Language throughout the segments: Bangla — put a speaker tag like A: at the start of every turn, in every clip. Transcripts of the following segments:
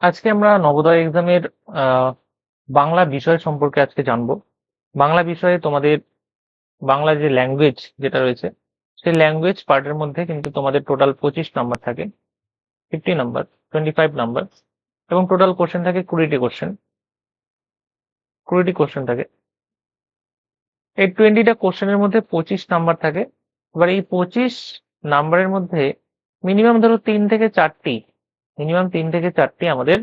A: আজকে আমরা নবোদয় এক্সামের বাংলা বিষয় সম্পর্কে আজকে জানবো। বাংলা বিষয়ে তোমাদের বাংলা যে ল্যাঙ্গুয়েজ যেটা রয়েছে সেই ল্যাঙ্গুয়েজ পার্টের মধ্যে কিন্তু তোমাদের টোটাল 25 নাম্বার থাকে, 50 নাম্বার, 25 নাম্বার, এবং টোটাল কোশ্চেন থাকে 20টি কোশ্চেন থাকে। এই 20টা কোশ্চেনের মধ্যে 25 নাম্বার থাকে। এবার এই 25 নাম্বারের মধ্যে মিনিমাম ধরো 3 থেকে 4টি আমাদের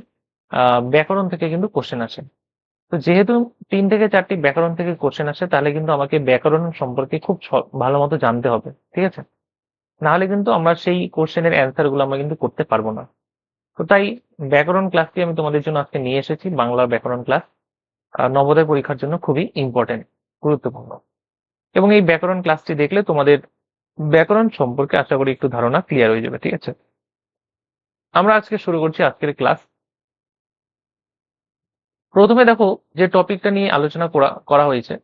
A: ব্যাকরণ থেকে কিন্তু কোশ্চেন আসে। তো যেহেতু 3 থেকে 4টি ব্যাকরণ থেকে কোশ্চেন আসে, তাহলে কিন্তু আমাকে ব্যাকরণ সম্পর্কে খুব ভালো মতো জানতে হবে, ঠিক আছে? নাহলে কিন্তু আমরা সেই কোশ্চেনের অ্যান্সার গুলো আমরা কিন্তু করতে পারবো না। তো তাই ব্যাকরণ ক্লাসটি আমি তোমাদের জন্য আজকে নিয়ে এসেছি, বাংলা ব্যাকরণ ক্লাস। নবোদয় পরীক্ষার জন্য খুবই ইম্পর্টেন্ট, গুরুত্বপূর্ণ। এবং এই ব্যাকরণ ক্লাসটি দেখলে তোমাদের ব্যাকরণ সম্পর্কে আশা করি একটু ধারণা ক্লিয়ার হয়ে যাবে, ঠিক আছে? আমরা আজকে শুরু করছি আজকের ক্লাস। প্রথমে দেখো যে টপিকটা নিয়ে আলোচনা করা করা হয়েছে,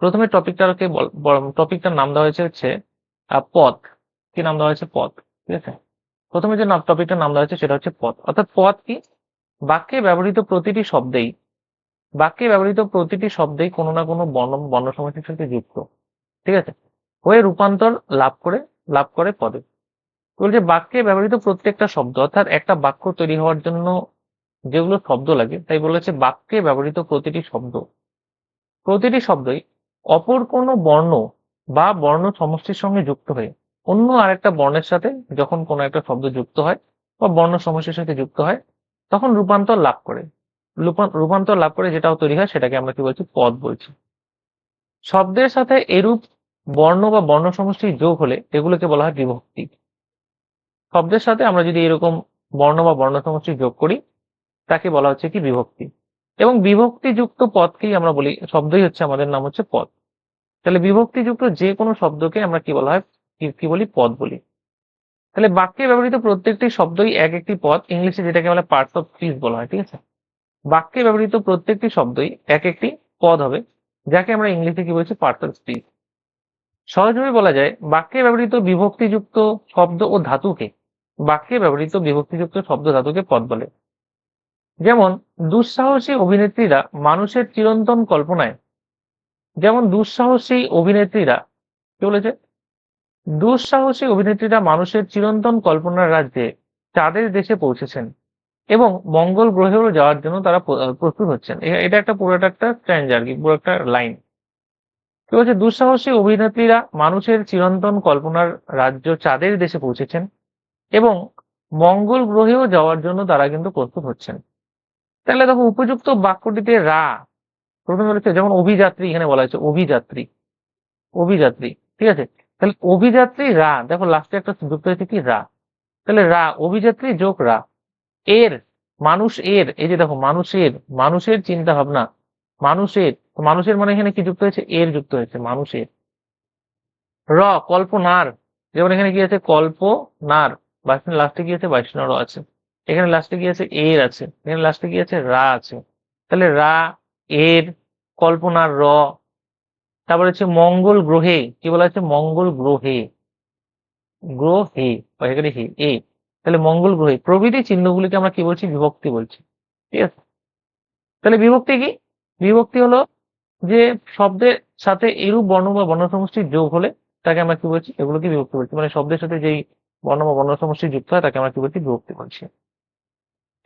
A: প্রথমে টপিকটার নাম দেওয়া হয়েছে হচ্ছে পথ। কি নাম দেওয়া হয়েছে? পথ, ঠিক আছে? প্রথমে যে টপিকটার নাম দেওয়া হয়েছে সেটা হচ্ছে পথ। অর্থাৎ পথ কি? বাক্যে ব্যবহৃত প্রতিটি শব্দেই বাক্যে ব্যবহৃত প্রতিটি শব্দেই কোনো না কোনো বর্ণ সমাসের সাথে যুক্ত, ঠিক আছে, হয়ে রূপান্তর লাভ করে পদে। বলছে বাক্যে ব্যবহৃত প্রত্যেকটা শব্দ, অর্থাৎ একটা বাক্য তৈরি হওয়ার জন্য যেগুলো শব্দ লাগে, তাই বলেছে বাক্যে ব্যবহৃত প্রতিটি শব্দই অপর কোনো বর্ণ বা বর্ণ সমষ্টির সঙ্গে যুক্ত হয়ে অন্য আরেকটা বর্ণের সাথে যখন কোনো একটা শব্দ যুক্ত হয় বা বর্ণ সমষ্টির সাথে যুক্ত হয়, তখন রূপান্তর লাভ করে যেটাও তৈরি হয় সেটাকে আমরা কি বলছি? পদ বলছি। শব্দের সাথে এরূপ বর্ণ বা বর্ণ সমষ্টি যোগ হলে এগুলোকে বলা হয় বিভক্তি। শব্দের সাথে আমরা যদি এরকম বর্ণ বা বর্ণ সমষ্টি যোগ করি, তাকে বলা হচ্ছে কি? বিভক্তি। এবং বিভক্তিযুক্ত পদকেই আমরা বলি, শব্দই হচ্ছে আমাদের নাম হচ্ছে পদ। তাহলে বিভক্তিযুক্ত যে কোনো শব্দকে আমরা কি বলা হয়? কি বলি? পদ বলি। তাহলে বাক্যে ব্যবহৃত প্রত্যেকটি শব্দই এক একটি পদ, ইংলিশে যেটাকে বলে পার্টস অফ স্পিচ বলা হয়, ঠিক আছে? বাক্যে ব্যবহৃত প্রত্যেকটি শব্দই এক একটি পদ হবে, যাকে আমরা ইংলিশে কি বলছি? Parts of speech. সহজভাবে বলা যায় বাক্যে ব্যবহৃত বিভক্তিযুক্ত শব্দ ও ধাতুকে পদ বলে। যেমন দুঃসাহসী অভিনেত্রীরা মানুষের চিরন্তন কল্পনায় যেমন দুঃসাহসী অভিনেত্রীরা কি বলেছে? দুঃসাহসী অভিনেত্রীরা মানুষের চিরন্তন কল্পনার রাজ্যে চাঁদের দেশে পৌঁছেছেন এবং মঙ্গল গ্রহেও যাওয়ার জন্য তারা প্রস্তুত হচ্ছেন। এটা একটা পুরোটা একটা স্ট্যান্ড আর কি, পুরো একটা লাইন। কি বলছে? দুঃসাহসী অভিনেত্রীরা মানুষের চিরন্তন কল্পনার রাজ্য চাঁদের দেশে পৌঁছেছেন এবং মঙ্গল গ্রহেও যাওয়ার জন্য তারা কিন্তু প্রস্তুত হচ্ছেন। তাহলে দেখো উপযুক্ত বাক্যটিতে রা প্রথমে বলেছে, যেমন অভিযাত্রী, এখানে বলা হয়েছে অভিযাত্রী, ঠিক আছে? তাহলে অভিযাত্রী রা, দেখো লাস্টে একটা যুক্ত হয়েছে কি? রা। তাহলে রা, অভিযাত্রী যোগ রা। এর, এই যে দেখো মানুষের চিন্তা ভাবনা, মানুষের মানে এখানে কি যুক্ত হয়েছে? এর যুক্ত হয়েছে, মানুষের। র, কল্পনার, যেমন এখানে কি আছে? কল্পনার, লাস্টে কি আছে? বৈষ্ণব আছে। এখানে লাস্টে কি আছে? এর আছে। এখানে লাস্টে কি আছে? রা আছে। তাহলে রা, এর, কল্পনার র। তারপরে হচ্ছে মঙ্গল গ্রহে, কি বলা হচ্ছে? মঙ্গল গ্রহে, গ্রহে, এখানে হে, এ। তাহলে মঙ্গল গ্রহে প্রভৃতি চিহ্নগুলিকে আমরা কি বলছি? বিভক্তি বলছি, ঠিক আছে? তাহলে বিভক্তি কি? বিভক্তি হলো যে শব্দের সাথে এরূপ বর্ণ বা বর্ণ সমষ্টি যোগ হলে তাকে আমরা কি বলছি? এগুলোকে বিভক্তি বলছি। মানে শব্দের সাথে যেই বর্ণ বা বর্ণ সমষ্টি যুক্ত হয় তাকে আমরা কি বলছি? বিভক্তি বলছি।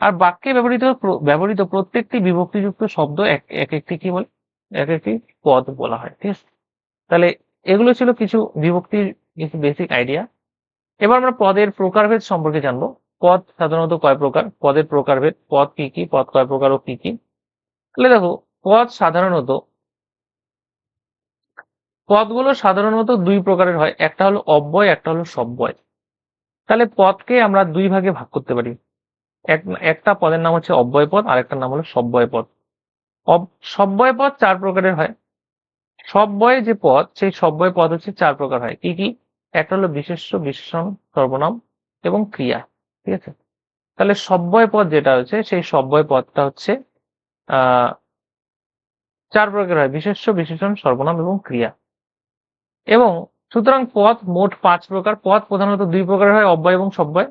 A: আর বাক্যে ব্যবহৃত প্রত্যেকটি বিভক্তিযুক্ত শব্দ এক একটি কি বলে? এক একটি পদ বলা হয়, ঠিক আছে? তাহলে এগুলো ছিল কিছু বিভক্তির কিছু বেসিক আইডিয়া। এবার আমরা পদের প্রকারভেদ সম্পর্কে জানবো। পদ সাধারণত কয় প্রকার? পদের প্রকারভেদ, পদ কি কি, পদ কয় প্রকার ও কি কি? তাহলে দেখো, পদগুলো সাধারণত দুই প্রকারের হয়, একটা হলো অব্যয়, একটা হলো সব্যয়। তাহলে পদকে আমরা দুই ভাগে ভাগ করতে পারি। একটা পদের নাম হচ্ছে অব্যয় পদ, আর একটা নাম হলো সব্যয় পদ। সব্যয় পদ 4 প্রকারের হয়। সব্যয় যে পদ, সেই সব্যয় পদ হচ্ছে 4 প্রকার হয়। কি কি? একটা হলো বিশেষ্য, বিশেষণ, সর্বনাম এবং ক্রিয়া, ঠিক আছে? তাহলে সব্যয় পদ যেটা হচ্ছে, সেই সব্যয় পদটা হচ্ছে আহ 4 প্রকার হয়: বিশেষ্য, বিশেষণ, সর্বনাম এবং ক্রিয়া। এবং সুতরাং পদ মোট 5 প্রকার। পদ প্রধানত 2 প্রকারের হয়, অব্যয় এবং সব্যয়।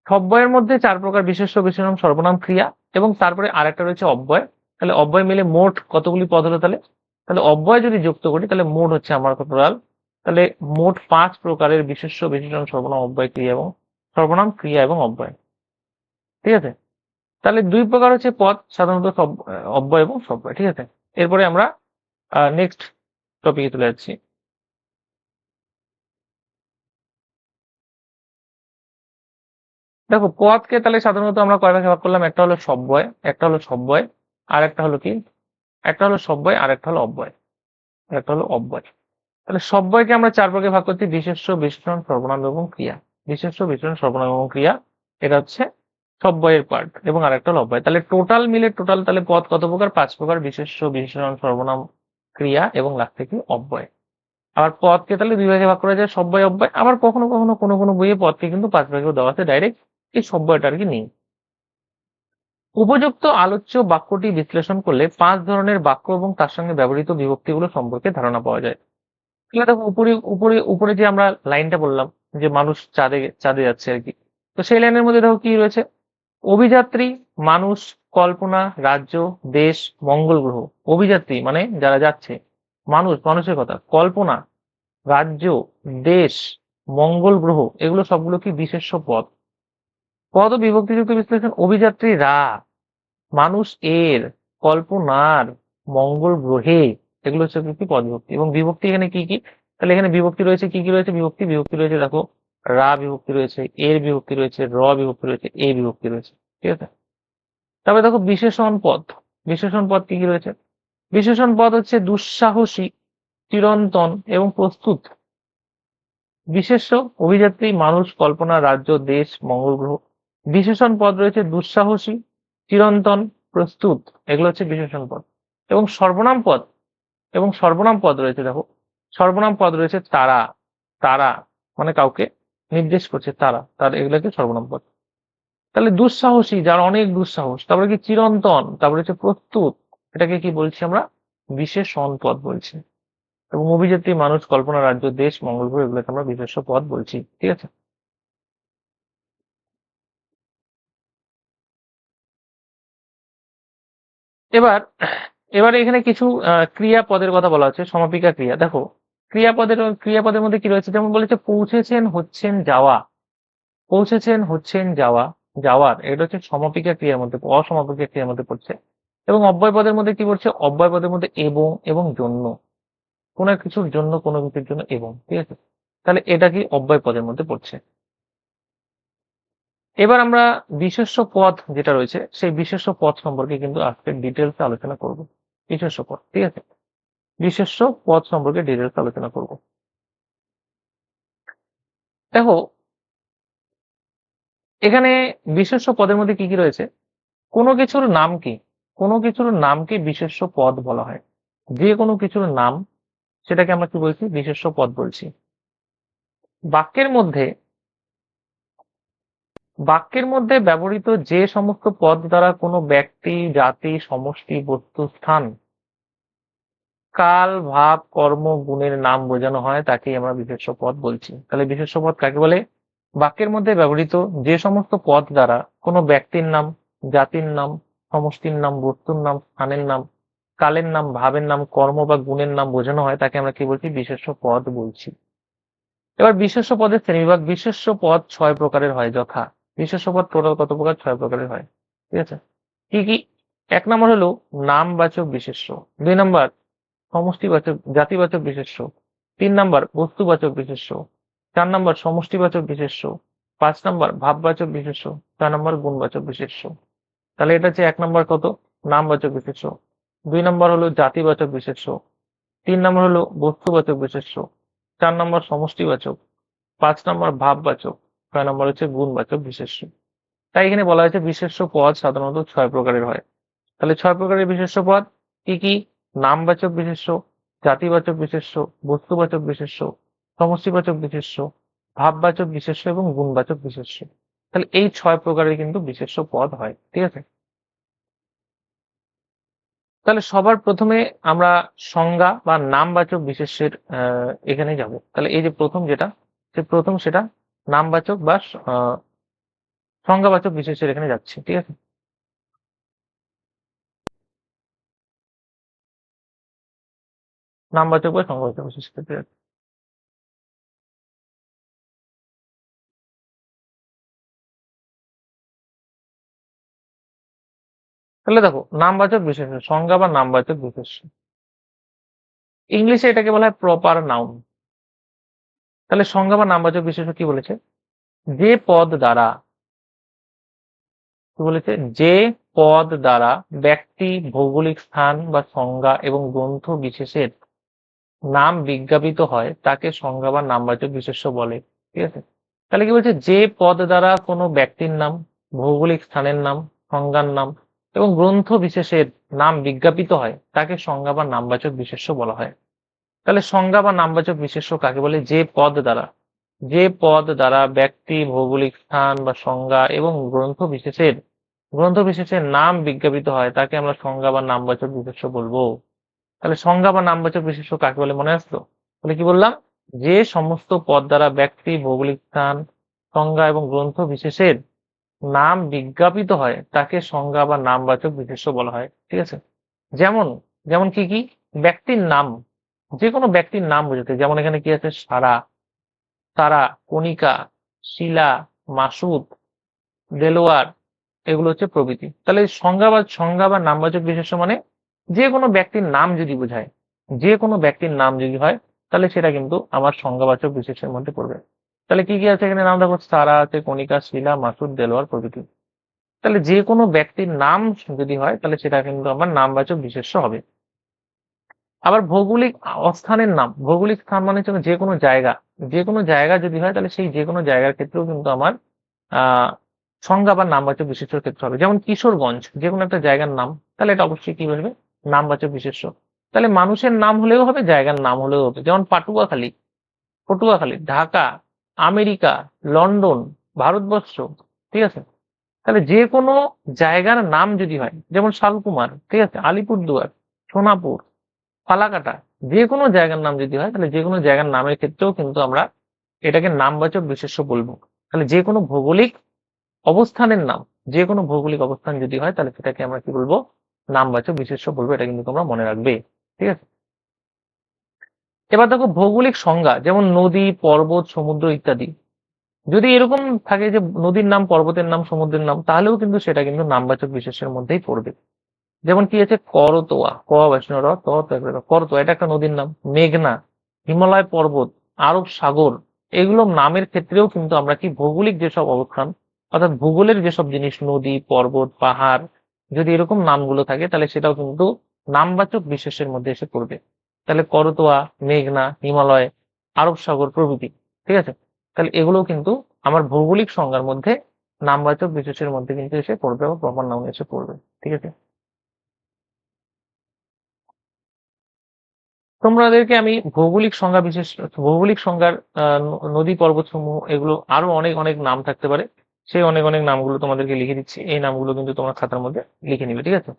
A: সব্যয়ের মধ্যে 4 প্রকার: বিশেষ্য, বিশেষণ, সর্বনাম, ক্রিয়া, এবং তারপরে আরেকটা রয়েছে অব্যয়। তাহলে অব্যয় মিলে মোট কতগুলি পদ হলো? তাহলে তাহলে অব্যয় যদি যুক্ত করি তাহলে মোট হচ্ছে আমার টোটাল, তাহলে মোট 5 প্রকারের: বিশেষ্য, বিশেষণ, সর্বনাম, অব্যয়, ক্রিয়া এবং সর্বনাম, ক্রিয়া এবং অব্যয়। ঠিক আছে? তাহলে 2 প্রকার হচ্ছে পদ, সাধারণত অব্যয় এবং সব্যয়। ঠিক আছে? এরপরে আমরা নেক্সট টপিকে চলে যাচ্ছি। দেখো, পদকে তাহলে সাধারণত আমরা কয় ভাগে ভাগ করলাম? একটা হলো সব্যয়, একটা হলো সব্যয়, আর একটা হলো কি? একটা হলো সব্যয় আর একটা হলো অব্যয়, একটা হলো অব্যয়। তাহলে সব্যয়কে আমরা 4 ভাগে ভাগ করছি: বিশেষ্য, বিশেষণ, সর্বনাম এবং ক্রিয়া। বিশেষ্য, বিশেষণ, সর্বনাম এবং ক্রিয়া, এটা হচ্ছে সব্যয়ের পার্ট, এবং আরেকটা হলো অব্যয়। তাহলে টোটাল মিলে তাহলে পদ কত প্রকার? 5 প্রকার: বিশেষ্য, বিশেষণ, সর্বনাম, ক্রিয়া এবং লাস্টে কি? অব্যয়। আবার পদকে তাহলে 2 ভাগে ভাগ করা যায়: সব্যয়, অব্যয়। আবার কখনো কখনো কোনো বইয়ে পদকে কিন্তু 5 ভাগেও দেওয়া আছে ডাইরেক্ট, এই সব্যয়টা আর কি নেই। উপযুক্ত আলোচ্য বাক্যটি বিশ্লেষণ করলে 5 ধরনের বাক্য এবং তার সঙ্গে ব্যবহৃত বিভক্তিগুলো সম্পর্কে ধারণা পাওয়া যায়। তাহলে দেখো, উপরে উপরে উপরে যে আমরা লাইনটা বললাম যে মানুষ চাঁদে চাঁদে যাচ্ছে আর কি, তো সেই লাইনের মধ্যে দেখো কি রয়েছে? অভিযাত্রী, মানুষ, কল্পনা, রাজ্য, দেশ, মঙ্গল গ্রহ। অভিযাত্রী মানে যারা যাচ্ছে, মানুষ, মানুষের কথা, কল্পনা, রাজ্য, দেশ, মঙ্গল গ্রহ, এগুলো সবগুলো কি? বিশেষ্য পদ। পদ ও বিভক্তিযুক্ত বিশ্লেষণ: অভিযাত্রীরা, মানুষ এর, কল্পনার, মঙ্গল গ্রহে, এগুলো হচ্ছে কি? পদ বিভক্তি। এবং বিভক্তি এখানে কি কি? তাহলে এখানে বিভক্তি রয়েছে কি কি রয়েছে? বিভক্তি বিভক্তি রয়েছে, দেখো, রা বিভক্তি রয়েছে, এর বিভক্তি রয়েছে, র বিভক্তি রয়েছে, এ বিভক্তি রয়েছে। ঠিক আছে? তবে দেখো, বিশেষণ পদ, বিশেষণ পদ কি কি রয়েছে? বিশেষণ পদ হচ্ছে দুঃসাহসী, চিরন্তন এবং প্রস্তুত। বিশেষ্য: অভিযাত্রী, মানুষ, কল্পনা, রাজ্য, দেশ, মঙ্গল গ্রহ। বিশেষণ পদ রয়েছে দুঃসাহসী, চিরন্তন, প্রস্তুত, এগুলো হচ্ছে বিশেষণ পদ। এবং সর্বনাম পদ, এবং সর্বনাম পদ রয়েছে, দেখো, সর্বনাম পদ রয়েছে তারা, তারা মানে কাউকে নির্দেশ করছে, তারা, তার, এগুলোকে সর্বনাম পদ। তাহলে দুঃসাহসী, যার অনেক দুঃসাহস, তারপরে কি? চিরন্তন, তারপরে হচ্ছে প্রস্তুত, এটাকে কি বলছি আমরা? বিশেষণ পদ বলছি। এবং অভিযাত্রী, মানুষ, কল্পনা, রাজ্য, দেশ, মঙ্গল গ্রহ, এগুলোকে আমরা বিশেষ্য পদ বলছি। ঠিক আছে? এবার এবারে এখানে কিছু ক্রিয়াপদের কথা বলা হচ্ছে, সমাপিকা ক্রিয়া। দেখো, ক্রিয়াপদের মধ্যে কি রয়েছে? যেমন বলেছে পৌঁছেছেন, হচ্ছেন, যাওয়া। পৌঁছেছেন, হচ্ছেন, যাওয়া, যাওয়ার, এটা হচ্ছে সমাপিকা ক্রিয়ার মধ্যে, অসমাপিকা ক্রিয়ার মধ্যে পড়ছে। এবং অব্যয় পদের মধ্যে কি পড়ছে? অব্যয় পদের মধ্যে এবং এবং জন্য, কোনো কিছুর জন্য, কোনো কিছুর জন্য এবং। ঠিক আছে? তাহলে এটা কি? অব্যয় পদের মধ্যে পড়ছে। এবার আমরা বিশেষ্য পদ যেটা রয়েছে, সেই বিশেষ্য পদ সম্পর্কে কিন্তু আজকে ডিটেলসে আলোচনা করব। বিশেষ্য পদ, ঠিক আছে? বিশেষ্য পদ সম্পর্কে ডিটেলসে আলোচনা করব। দেখো, এখানে বিশেষ্য পদের মধ্যে কি কি রয়েছে? কোনো কিছুর নামকে, কোনো কিছুর নামকে বিশেষ্য পদ বলা হয়। যে কোনো কিছুর নাম, সেটাকে আমরা কি বলছি? বিশেষ্য পদ বলছি। বাক্যের মধ্যে, বাক্যের মধ্যে ব্যবহৃত যে সমস্ত পদ দ্বারা কোনো ব্যক্তি, জাতি, সমষ্টি, বস্তু, স্থান, কাল, ভাব, কর্ম, গুণের নাম বোঝানো হয় তাকেই আমরা বিশেষ্য পদ বলছি। তাহলে বিশেষ্য পদ কাকে বলে? বাক্যের মধ্যে ব্যবহৃত যে সমস্ত পদ দ্বারা কোনো ব্যক্তির নাম, জাতির নাম, সমষ্টির নাম, বস্তুর নাম, স্থানের নাম, কালের নাম, ভাবের নাম, কর্ম বা গুণের নাম বোঝানো হয় তাকে আমরা কি বলছি? বিশেষ্য পদ বলছি। এবার বিশেষ্য পদের শ্রেণীবিভাগ: বিশেষ্য পদ 6 প্রকারের হয়, যথা, বিশেষ্য পদ টোটাল কত প্রকার? 6 প্রকারের হয়। ঠিক আছে? কি কি? 1 নম্বর হলো নামবাচক বিশেষ্য, 2 নম্বর সমষ্টিবাচক জাতিবাচক বিশেষ্য, 3 নম্বর বস্তুবাচক বিশেষ্য, 4 নম্বর সমষ্টিবাচক বিশেষ্য, 5 নম্বর ভাববাচক বিশেষ্য, 6 নম্বর গুণবাচক বিশেষ্য। তাহলে এটা হচ্ছে 1 নম্বর কত? নামবাচক বিশেষ্য, 2 নম্বর হলো জাতিবাচক বিশেষ্য, 3 নম্বর হলো বস্তুবাচক বিশেষ্য, 4 নম্বর সমষ্টিবাচক, 5 নম্বর ভাববাচক, 6 নম্বর হচ্ছে গুণবাচক বিশেষ্য। তাই এখানে বলা হয়েছে বিশেষ্য পদ সাধারণত 6 প্রকারের হয়। তাহলে 6 প্রকারের বিশেষ্য পদ কি কি? নামবাচক বিশেষ্য, জাতিবাচক বিশেষ্য, বস্তুবাচক বিশেষ্য, সমষ্টিবাচক বিশেষ্য, ভাববাচক বিশেষ্য এবং গুণবাচক বিশেষ্য। তাহলে এই 6 প্রকারের কিন্তু বিশেষ্য পদ হয়। ঠিক আছে? তাহলে সবার প্রথমে আমরা সংজ্ঞা বা নামবাচক বিশেষ্যের এখানে যাব। তাহলে এই যে প্রথম যেটা, যে প্রথম সেটা নামবাচক বা সংজ্ঞাবাচক বিশেষের এখানে যাচ্ছে, ঠিক আছে। নামবাচক বা সংজ্ঞাবাচক বিশেষ ক্ষেত্রে যাচ্ছে। তাহলে দেখো, নামবাচক বিশেষ্য, সংজ্ঞা বা নামবাচক বিশেষ্য, ইংলিশে এটাকে বলা হয় প্রপার নাউন। তাহলে সংজ্ঞা বা নামবাচক বিশেষ্য কি বলেছে? যে পদ দ্বারা, কি বলেছে? যে পদ দ্বারা ব্যক্তি, ভৌগোলিক স্থান বা সংজ্ঞা এবং গ্রন্থ বিশেষের নাম বিজ্ঞাপিত হয় তাকে সংজ্ঞা বা নামবাচক বিশেষ্য বলে, ঠিক আছে। তাহলে কি বলছে? যে পদ দ্বারা কোনো ব্যক্তির নাম, ভৌগোলিক স্থানের নাম, সংজ্ঞার নাম এবং গ্রন্থ বিশেষের নাম বিজ্ঞাপিত হয় তাকে সংজ্ঞা বা নামবাচক বিশেষ্য বলা হয়। তাহলে সংজ্ঞা বা নামবাচক বিশেষ্য কাকে বলে? যে পদ দ্বারা, যে পদ দ্বারা ব্যক্তি, ভৌগোলিক স্থান বা সংজ্ঞা এবং গ্রন্থ বিশেষের নাম বিজ্ঞাপিত হয় তাকে আমরা সংজ্ঞা বা নামবাচক বিশেষ্য বলবো। তাহলে সংজ্ঞা বা নামবাচক বিশেষ্য কাকে বলে মনে আসলো? তাহলে কি বললাম? যে সমস্ত পদ দ্বারা ব্যক্তি, ভৌগোলিক স্থান, সংজ্ঞা এবং গ্রন্থ বিশেষের নাম বিজ্ঞাপিত হয় তাকে সংজ্ঞা বা নামবাচক বিশেষ্য বলা হয়, ঠিক আছে। যেমন, যেমন কি কি? ব্যক্তির নাম, যে কোনো ব্যক্তির নাম বোঝাতে, যেমন এখানে কি আছে? সারা, তারা, কণিকা, শিলা, মাসুদ, দেলোয়ার, এগুলো হচ্ছে প্রভৃতি। তাহলে সংজ্ঞা বা নামবাচক বিশেষ্য মানে যে কোনো ব্যক্তির নাম যদি বোঝায়, যে কোনো ব্যক্তির নাম যদি হয়, তাহলে সেটা কিন্তু আমার সংজ্ঞাবাচক বিশেষের মধ্যে পড়বে। তাহলে কি কি আছে এখানে? নাম দেখো, সারা আছে, কণিকা, শিলা, মাসুদ, দেলোয়ার প্রভৃতি। তাহলে যে কোনো ব্যক্তির নাম যদি হয় তাহলে সেটা কিন্তু আমার নামবাচক বিশেষ্য হবে। আবার ভৌগোলিক অবস্থানের নাম, ভৌগোলিক স্থান মানে হচ্ছে যে কোনো জায়গা, যে কোনো জায়গা যদি হয় তাহলে সেই যে কোনো জায়গার ক্ষেত্রেও কিন্তু আমার আহ সংজ্ঞা বা নামবাচক বিশেষ্যর ক্ষেত্রে হবে। যেমন কিশোরগঞ্জ, যে কোনো একটা জায়গার নাম, তাহলে এটা অবশ্যই কি বলবে? নামবাচক বিশেষ্য। তাহলে মানুষের নাম হলেও হবে, জায়গার নাম হলেও হবে। যেমন পাটুয়াখালী, পটুয়াখালী, ঢাকা, আমেরিকা, লন্ডন, ভারতবর্ষ, ঠিক আছে। তাহলে যে কোনো জায়গার নাম যদি হয়, যেমন শালকুমার, ঠিক আছে, আলিপুরদুয়ার, সোনাপুর, ফালাকাটা, যে কোনো জায়গার নাম যদি হয় তাহলে যে কোনো জায়গার নামের ক্ষেত্রেও কিন্তু আমরা এটাকে নামবাচক বিশেষ্য বলবো। তাহলে যে কোনো ভৌগোলিক অবস্থানের নাম, যে কোনো ভৌগোলিক অবস্থান যদি হয় তাহলে সেটাকে আমরা কি বলবো? নামবাচক বিশেষ্য বলবো। এটা কিন্তু তোমরা মনে রাখবে, ঠিক আছে। এবার দেখো ভৌগোলিক সংজ্ঞা, যেমন নদী, পর্বত, সমুদ্র ইত্যাদি। যদি এরকম থাকে যে নদীর নাম, পর্বতের নাম, সমুদ্রের নাম, তাহলেও কিন্তু সেটা কিন্তু নামবাচক বিশেষ্যের মধ্যেই পড়বে। যেমন কি আছে? করতোয়া, ক বৈষ্ণব র, ত ত, করতোয়া, এটা একটা নদীর নাম। মেঘনা, হিমালয় পর্বত, আরব সাগর, এগুলো নামের ক্ষেত্রেও কিন্তু আমরা কি ভৌগোলিক যেসব অবস্থান, অর্থাৎ ভূগোলের যেসব জিনিস, নদী, পর্বত, পাহাড়, যদি এরকম নামগুলো থাকে তাহলে সেটাও কিন্তু নামবাচক বিশেষের মধ্যে এসে পড়বে। তাহলে করতোয়া, মেঘনা, হিমালয়, আরব সাগর প্রভৃতি, ঠিক আছে। তাহলে এগুলো কিন্তু আমার ভৌগোলিক সংজ্ঞার মধ্যে নামবাচক বিশেষের মধ্যে কিন্তু এসে পড়বে বা প্রপার নাউন এসে পড়বে, ঠিক আছে। তোমাদেরকে আমি ভৌগোলিক সংজ্ঞা বিশেষ, ভৌগোলিক সংজ্ঞার নদী, পর্বত সমূহ, এগুলো আরো অনেক অনেক নাম থাকতে পারে, সেই অনেক অনেক নামগুলো তোমাদেরকে লিখে দিচ্ছি। এই নামগুলো কিন্তু তোমার খাতার মধ্যে লিখে নিবে, ঠিক আছে।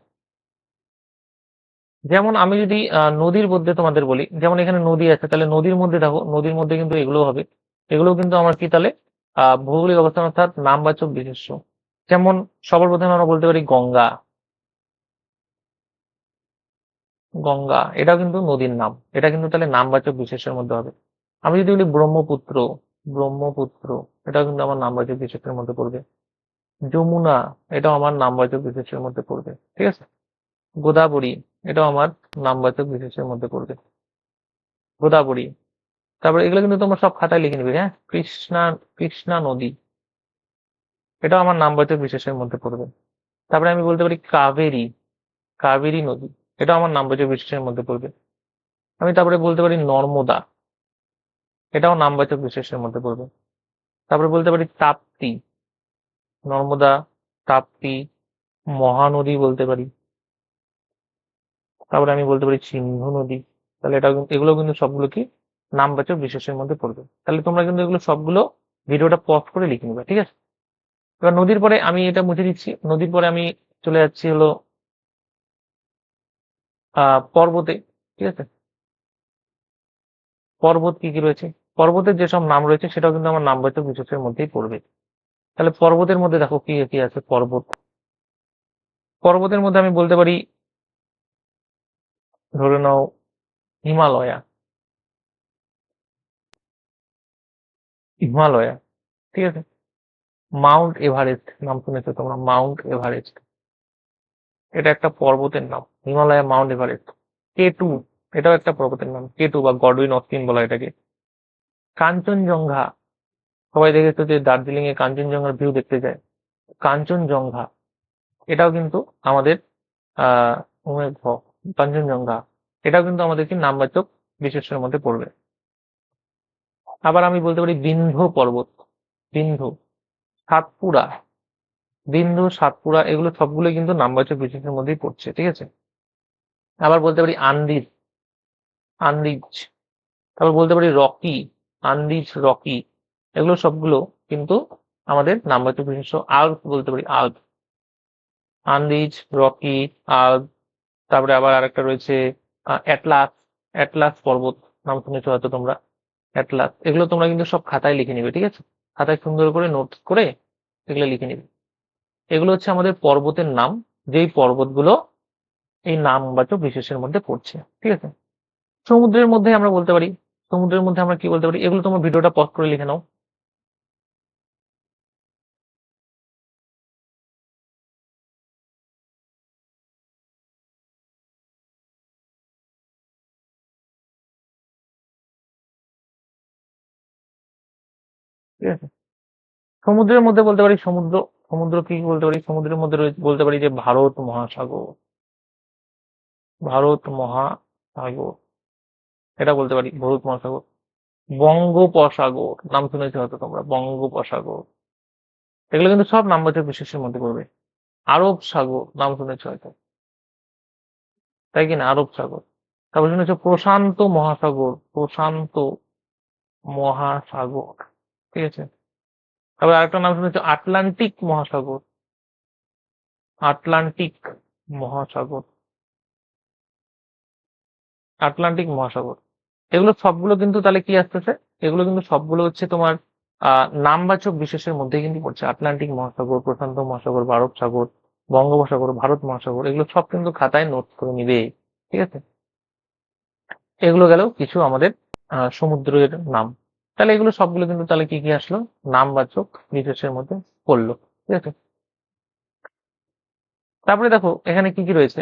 A: যেমন আমি যদি নদীর মধ্যে তোমাদের বলি, যেমন এখানে নদী আছে, তাহলে নদীর মধ্যে দেখো, নদীর মধ্যে কিন্তু এগুলো হবে। এগুলো কিন্তু আমার কি তাহলে ভৌগোলিক অবস্থান অর্থাৎ নামবাচক বিশেষ্য। যেমন সবার প্রথমে আমরা বলতে পারি গঙ্গা, গঙ্গা এটাও কিন্তু নদীর নাম, এটা কিন্তু তাহলে নামবাচক বিশেষের মধ্যে হবে। আমি যদি বলি ব্রহ্মপুত্র, ব্রহ্মপুত্র, এটাও কিন্তু আমার নামবাচক বিশেষের মধ্যে পড়বে। যমুনা, এটাও আমার নামবাচক বিশেষের মধ্যে পড়বে, ঠিক আছে। গোদাবরী, এটাও আমার নামবাচক বিশেষের মধ্যে পড়বে, গোদাবরী। তারপরে এগুলো কিন্তু তোমরা সব খাতায় লিখে নিবে, হ্যাঁ। কৃষ্ণা, কৃষ্ণা নদী, এটাও আমার নামবাচক বিশেষের মধ্যে পড়বে। তারপরে আমি বলতে পারি কাবেরী, কাবেরী নদী, এটাও আমার নামবাচক বিশেষের মধ্যে পড়বে। আমি তারপরে বলতে পারি নর্মদা, এটাও নামবাচক বিশেষের মধ্যে পড়বে। তারপরে বলতে পারি তাপ্তি, নর্মদা, তাপ্তি, মহানদী বলতে পারি। তারপরে আমি বলতে পারি সিন্ধু নদী। তাহলে এগুলো কিন্তু সবগুলো কি নামবাচক বিশেষের মধ্যে পড়বে। তাহলে তোমরা কিন্তু এগুলো সবগুলো ভিডিওটা পজ করে লিখে নিবে, ঠিক আছে। এবার নদীর পরে আমি এটা মুছে দিচ্ছি, নদীর পরে আমি চলে যাচ্ছি হলো পর্বতে, ঠিক আছে। পর্বত কি কি রয়েছে? পর্বতের যেসব নাম রয়েছে সেটাও কিন্তু আমার নামবাচক বিশেষের মধ্যেই পড়বে। তাহলে পর্বতের মধ্যে দেখো কি কি আছে। পর্বতের মধ্যে আমি বলতে পারি, ধরে নাও হিমালয়া। হিমালয়া, ঠিক আছে। মাউন্ট এভারেস্ট নাম শুনেছো তোমরা? মাউন্ট এভারেস্ট, এটা একটা পর্বতের নাম। Himalaya, Mount Everest. K2, এটাও একটা পর্বতের নাম। K2 বা গডউইন অস্টিন বলা এটাকে। কাঞ্চনজঙ্ঘা, সবাই দেখেছো যে দার্জিলিং এ কাঞ্চনজঙ্ঘার ভিউ দেখতে যায়। কাঞ্চনজঙ্ঘা, এটাও কিন্তু আমাদের আহ কাঞ্চনজঙ্ঘা, এটাও কিন্তু আমাদের কি নামবাচক বিশেষণের মধ্যে পড়বে। আবার আমি বলতে পারি বিন্ধ্য পর্বত, বিন্ধ্য। সাতপুরা, বিন্ধ্য, সাতপুরা, এগুলো সবগুলো কিন্তু নামবাচক বিশেষণের মধ্যেই পড়ছে, ঠিক আছে। আবার বলতে পারি আন্দিজ, আন্দিজ। তারপর বলতে পারি রকি, আন্দিজ, রকি, এগুলো সবগুলো কিন্তু আমাদের নামবাচক বিশেষ্য। আল্পস বলতে পারি, আল্পস, আন্দিজ, রকি, আল্পস। তারপরে আবার আরেকটা রয়েছে অ্যাটলাস, অ্যাটলাস পর্বত নাম শুনেছো হয়তো তোমরা। অ্যাটলাস, এগুলো তোমরা কিন্তু সব খাতায় লিখে নিবে, ঠিক আছে। খাতায় সুন্দর করে নোট করে এগুলো লিখে নিবে। এগুলো হচ্ছে আমাদের পর্বতের নাম, যেই পর্বতগুলো এই নামবাচক বিশেষের মধ্যে পড়ছে, ঠিক আছে। সমুদ্রের মধ্যে আমরা বলতে পারি, সমুদ্রের মধ্যে আমরা কি বলতে পারি, এগুলো তোমার ভিডিওটা পজ করে লিখে নাও। ঠিক আছে। সমুদ্রের মধ্যে বলতে পারি সমুদ্র, সমুদ্র কি বলতে পারি, সমুদ্রের মধ্যে বলতে পারি যে ভারত মহাসাগর, ভারত মহাসাগর, এটা বলতে পারি ভারত মহাসাগর। বঙ্গোপসাগর নাম শুনেছো হয়তো তোমরা, বঙ্গোপসাগর, এগুলো কিন্তু সব নামবাচক বিশেষের মধ্যে পড়বে। আরব সাগর নাম শুনেছো হয়তো, তাই কিনা, আরব সাগর। তারপর শুনেছো প্রশান্ত মহাসাগর, প্রশান্ত মহাসাগর, ঠিক আছে। তারপর আরেকটা নাম শুনেছো আটলান্টিক মহাসাগর, আটলান্টিক মহাসাগর, আটলান্টিক মহাসাগর। এগুলো সবগুলো কিন্তু তাহলে কি আসতেছে, এগুলো কিন্তু সবগুলো হচ্ছে তোমার নামবাচক বিশেষের মধ্যে কিন্তু পড়ছে। আটলান্টিক মহাসাগর, প্রশান্ত মহাসাগর, আরব সাগর, বঙ্গোপসাগর, ভারত মহাসাগর, এগুলো সব কিন্তু খাতায় নোট করে নিবে, ঠিক আছে। এগুলো গেল কিছু আমাদের সমুদ্রের নাম। তাহলে এগুলো সবগুলো কিন্তু তাহলে কি কি আসলো, নামবাচক বিশেষের মধ্যে পড়লো, ঠিক আছে। তারপরে দেখো এখানে কি কি রয়েছে,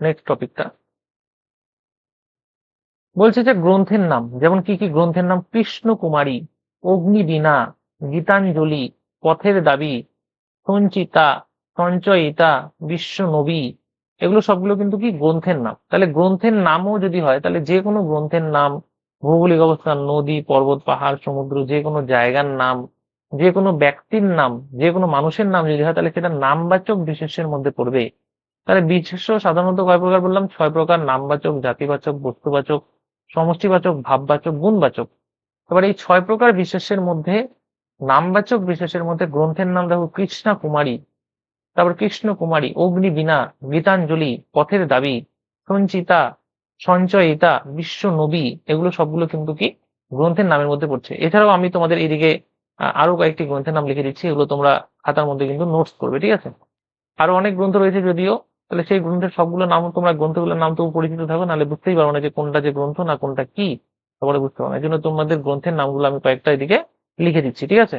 A: নেক্সট টপিকটা বলছে যে গ্রন্থের নাম, যেমন কি কি গ্রন্থের নাম, কৃষ্ণ কুমারী, অগ্নিবীণা, গীতাঞ্জলি, পথের দাবি, সঞ্চিতা, সঞ্চয়িতা, বিশ্বনবী, এগুলো সবগুলো কিন্তু কি গ্রন্থের নাম। তাহলে গ্রন্থের নামও যদি হয়, তাহলে যে কোনো গ্রন্থের নাম, ভৌগোলিক অবস্থান, নদী, পর্বত, পাহাড়, সমুদ্র, যে কোনো জায়গার নাম, যে কোনো ব্যক্তির নাম, যে কোনো মানুষের নাম যদি হয়, তাহলে সেটা নামবাচক বিশেষের মধ্যে পড়বে। তাহলে বিশেষ্য সাধারণত কয় প্রকার বললাম, 6 প্রকার। নামবাচক, জাতিবাচক, বস্তুবাচক, সমষ্টিবাচক, ভাববাচক, গুণবাচক। এবার এই 6 প্রকার বিশেষের মধ্যে নামবাচক বিশেষের মধ্যে গ্রন্থের নাম দেখো কৃষ্ণা কুমারী, তারপর কৃষ্ণ কুমারী, অগ্নিবীণা, গীতাঞ্জলি, পথের দাবি, সঞ্চিতা, সঞ্চয়িতা, বিশ্ব নবী, এগুলো সবগুলো কিন্তু কি গ্রন্থের নামের মধ্যে পড়ছে। এছাড়াও আমি তোমাদের এইদিকে আরো কয়েকটি গ্রন্থের নাম লিখে দিচ্ছি, এগুলো তোমরা খাতার মধ্যে কিন্তু নোটস করবে, ঠিক আছে। আরো অনেক গ্রন্থ রয়েছে যদিও, তাহলে সেই গ্রন্থের সবগুলো নাম তোমরা, গ্রন্থগুলোর নাম তো পরিচিত থাকো, নাহলে বুঝতেই পারো না যে কোনটা যে গ্রন্থ না কোনটা কি, তারপরে বুঝতে পারো না। এই জন্য তোমাদের গ্রন্থের নামগুলো আমি কয়েকটা এদিকে লিখে দিচ্ছি, ঠিক আছে।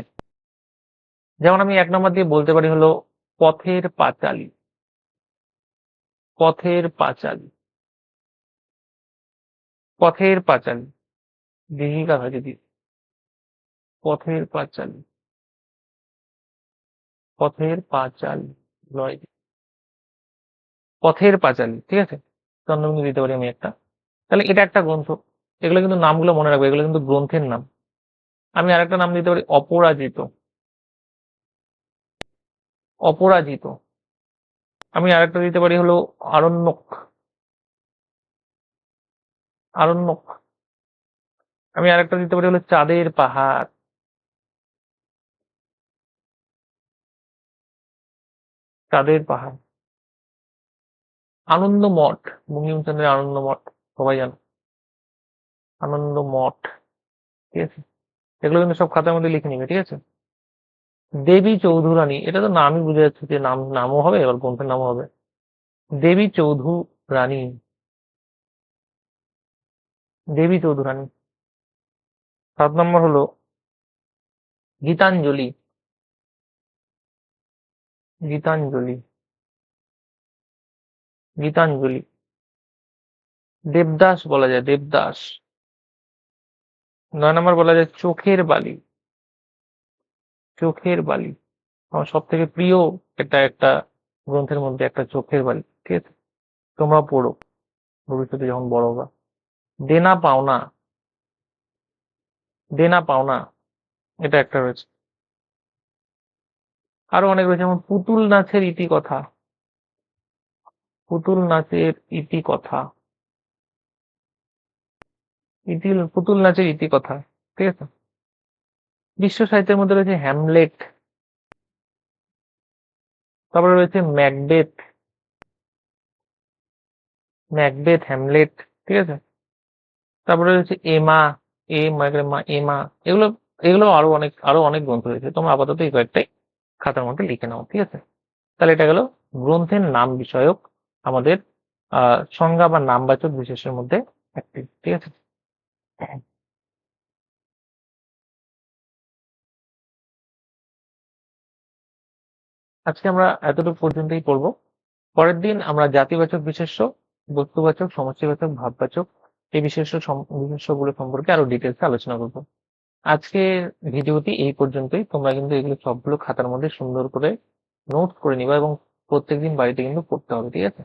A: যেমন আমি 1 নম্বর দিয়ে বলতে পারি হলো পথের পাঁচালী, পথের পাঁচালী, পথের পাঁচালী, দীঘিকা হয় যদি, পথের পাঁচালী, পথের পাঁচালী, লয়, পথের পাঁচালী, ঠিক আছে। চন্দ্রবিন্দু দিতে পারি আমি একটা। তাহলে এটা একটা গ্রন্থ। এগুলো কিন্তু নামগুলো মনে রাখবে, এগুলো কিন্তু গ্রন্থের নাম। আমি আরেকটা নাম দিতে পারি অপরাজিত, অপরাজিত। আমি আরেকটা দিতে পারি হলো আরণ্যক, আরণ্যক। আমি আরেকটা দিতে পারি হলো চাঁদের পাহাড়, চাঁদের পাহাড়। আনন্দ মঠ, বঙ্কিমচন্দ্রের আনন্দ মঠ, সবাই জানো, আনন্দ মঠ, ঠিক আছে। এগুলো কিন্তু সব খাতার মধ্যে লিখে নিবে, ঠিক আছে। দেবী চৌধুরানী, এটা তো নামই বুঝে যাচ্ছে যে নামও হবে, এবার গ্রন্থের নামও হবে। দেবী চৌধুরানী, দেবী চৌধুরানী। 7 নম্বর হলো গীতাঞ্জলি, গীতাঞ্জলি, গীতাঞ্জলি। দেবদাস বলা যায়, দেবদাস। 9 নম্বর বলা যায় চোখের বালি, চোখের বালি। আমার সব থেকে প্রিয় এটা একটা গ্রন্থের মধ্যে একটা চোখের বালি, ঠিক আছে? তোমরা পড়ো ভবিষ্যতে যখন বড় হবা। দেনা পাওনা, দেনা পাওনা, এটা একটা রয়েছে। আরো অনেক রয়েছে, যেমন পুতুল নাচের ইতিকথা, পুতুল নাচের ইতিকথা, পুতুল নাচের ইতিকথা, ঠিক আছে? বিশ্ব সাহিত্যের মধ্যে রয়েছে হ্যামলেট, তারপরে রয়েছে ম্যাকবেথ, ম্যাকবেথ, হ্যামলেট, ঠিক আছে? তারপরে রয়েছে এমা, মা, এমা। এগুলো এগুলো আরো অনেক গ্রন্থ রয়েছে, তোমরা আপাতত এই কয়েকটাই খাতার মধ্যে লিখে নাও, ঠিক আছে? তাহলে এটা গেল গ্রন্থের নাম বিষয়ক আমাদের সংজ্ঞা বা নামবাচক বিশেষের মধ্যে একটি, ঠিক আছে? আজকে আমরা এতটুকু পর্যন্তই পড়বো। পরের দিন আমরা জাতিবাচক বিশেষ্য, বস্তুবাচক, সমষ্টিবাচক, ভাববাচক এই বিশেষ্যগুলো সম্পর্কে আরো ডিটেলসে আলোচনা করবো। আজকের ভিডিওটি এই পর্যন্তই। তোমরা কিন্তু এগুলো সবগুলো খাতার মধ্যে সুন্দর করে নোট করে নিবা এবং প্রত্যেকদিন বাড়িতে কিন্তু পড়তে হবে, ঠিক আছে?